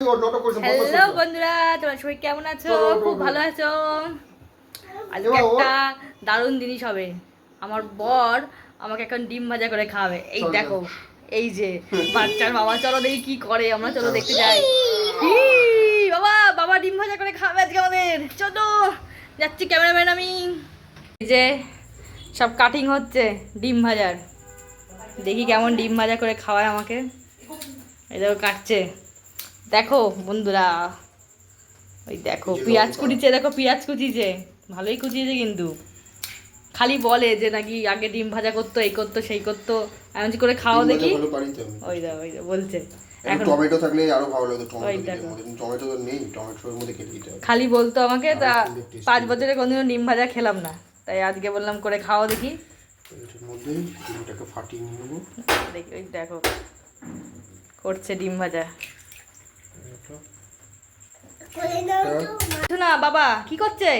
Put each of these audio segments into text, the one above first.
Hello বন্ধুরা, তোমরা সবাই কেমন আছো? খুব ভালো আছো? আজকে একটা দারুণ জিনিস হবে। আমার বর আমাকে এখন ডিম ভাজা করে খাওয়াবে। এই দেখো, এই যে বাচ্চার বাবা, চলো দেখি কি করে, আমরা চলো দেখতে যাই। বাবা বাবা ডিম ভাজা করে খাওয়াবে আজকে আমাদের, চলো যাচ্ছি। ক্যামেরাম্যান আমি। এই যে সব কাটিং হচ্ছে ডিম ভাজার, দেখি কেমন ডিম ভাজা করে খাওয়ায় আমাকে। এই দেখো কাটছে, দেখো বন্ধুরা, ওই দেখো পেঁয়াজ কুচিছে, দেখো পেঁয়াজ কুচিছে, ভালোই কুচিয়েছে কিন্তু। খালি বলে যে নাকি আগে ডিম ভাজা করতো, এই করতো সেই করতো, এমন করে খাওয়া দেখি। ওই দেখো ওই বলছে এখন টমেটো থাকলে আরো ভালো লাগতো। টমেটো তো নেই, টমেটোর মধ্যে কেটে দিতে হবে। খালি বলতো আমাকে, তা 5 বছরে কোনোদিনও ডিম ভাজা খেলাম না, তাই আজকে বললাম করে খাওয়া দেখি। এর মধ্যে ডিমটাকে ফাটিয়ে নিয়ে নেবো। দেখি ওই দেখো করছে ডিম ভাজা। না বাবা কি করছে?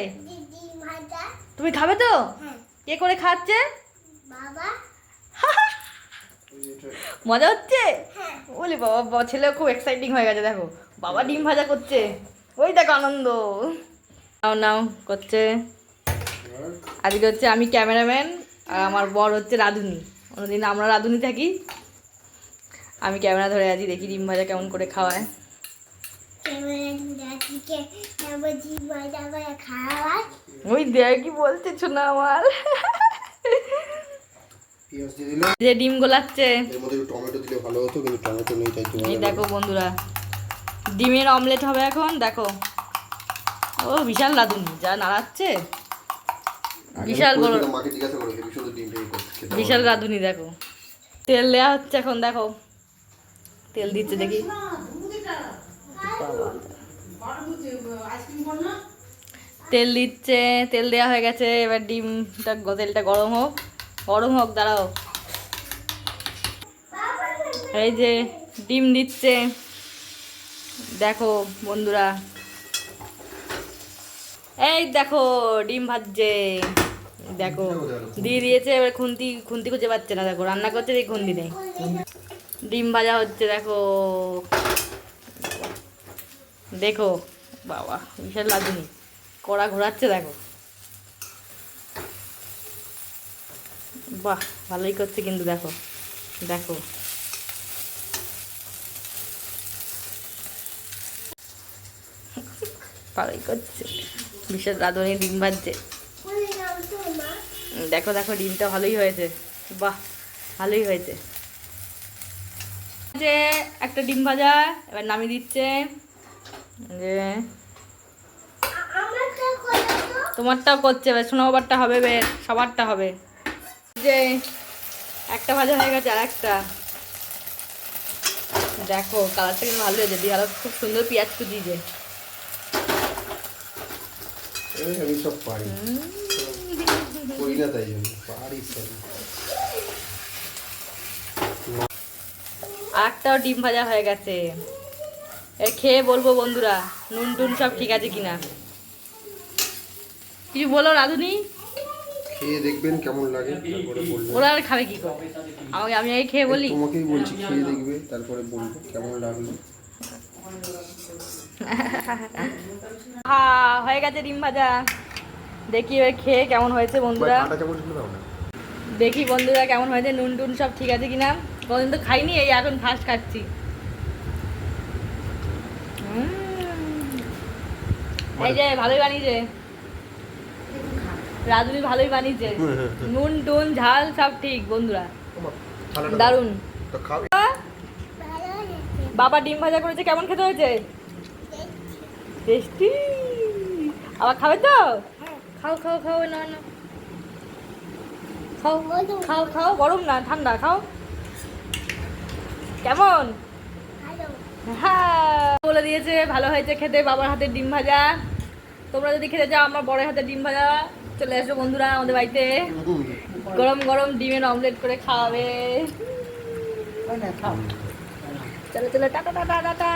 তুমি খাবে তো? কে করে খাচ্ছে? মজা হচ্ছে? বলি বাবা, ছেলে খুব এক্সাইটিং হয়ে গেছে। দেখো বাবা ডিম ভাজা করছে, ওই দেখো আনন্দ। নাও নাও করছে। আজকে হচ্ছে আমি ক্যামেরাম্যান আর আমার বর হচ্ছে রাঁধুনি। অন্যদিন আমরা রাঁধুনি থাকি, আমি ক্যামেরা ধরে আছি। দেখি ডিম ভাজা কেমন করে খাওয়ায়। ওই দেখ কি বলছে শোনা আমার। যে ডিম গোলাচ্ছে, এই দেখো বন্ধুরা, ডিমের অমলেট হবে এখন। দেখো ও বিশাল রাঁধুনি, যা নাড়াচ্ছে, বিশাল বড় বিশাল রাঁধুনি। দেখো তেল দেওয়া হচ্ছে এখন, দেখো তেল দিচ্ছে দেখি। তেল দিচ্ছে, তেল দেওয়া হয়ে গেছে। এবার ডিমটা, তেলটা গরম হোক, গরম হোক, দাঁড়াও। এই যে ডিম দিচ্ছে, দেখো বন্ধুরা, এই দেখো ডিম ভাজছে, দেখো দিয়ে দিয়েছে। এবার খুন্তি খুঁজে পাচ্ছে না, দেখো রান্না করছে, এই খুন্তি নেই। ডিম ভাজা হচ্ছে, দেখো দেখো বাবা বিশাল রাঁধুনি, কড়া ঘোরাচ্ছে দেখো। বাহ ভালোই করছে কিন্তু, দেখো দেখো ভালোই করছে, বিশাল রাঁধুনি ডিম ভাজছে। দেখো দেখো ডিমটা ভালোই হয়েছে, বাহ ভালোই হয়েছে। যে একটা ডিম ভাজা এবার নামিয়ে দিচ্ছে। যে তোমারটাও করছে, এবার সোনাবারটা হবে, বের সবারটা হবে। যে একটা ভাজা হয়ে গেছে, আর একটা দেখো কালারটা কিন্তু ভালো হয়েছে, দিয়ে আরো খুব সুন্দর পেঁয়াজ কুচিয়েছে। আমি সব পারি, করি না তাই জন্য পারি সব। আরেকটাও ডিম ভাজা হয়ে গেছে, এর খেয়ে বলবো বন্ধুরা নুন টুন সব ঠিক আছে কিনা। কিছু বলো রাঁধুনি, খেয়ে দেখবেন কেমন লাগে, তারপরে বলবেন। ওরা আর খাবে কি করে, আমি আগে খেয়ে বলি। তোমাকেই বলছি, খেয়ে দেখবে তারপরে বলবে কেমন লাগলো। হয়ে গেছে ডিম ভাজা, দেখি এবার খেয়ে কেমন হয়েছে বন্ধুরা। দেখি বন্ধুরা কেমন হয়েছে, নুন টুন সব ঠিক আছে কিনা। কোনদিন তো খাইনি, এই এখন ফার্স্ট খাচ্ছি। এই যে ভালোই বানিয়েছে রাঁধুনি, ভালোই বানিয়েছে, নুন টুন ঝাল সব ঠিক বন্ধুরা, দারুন। বাবা ডিম ভাজা করেছে, কেমন খেতে হয়েছে? টেস্টি। আবার খাবে তো? খাও খাও খাও, না না খাও খাও খাও, গরম না ঠান্ডা, খাও। কেমন? হ্যাঁ বলে দিয়েছে ভালো হয়েছে খেতে, বাবার হাতের ডিম ভাজা। তোমরা যদি খেতে চাও আমার বড় হাতের ডিম ভাজা, চলে আসো বন্ধুরা আমাদের বাড়িতে, গরম গরম ডিমের অমলেট করে খাওয়াবে। চলো চলো, টাটা টাটা টাটা।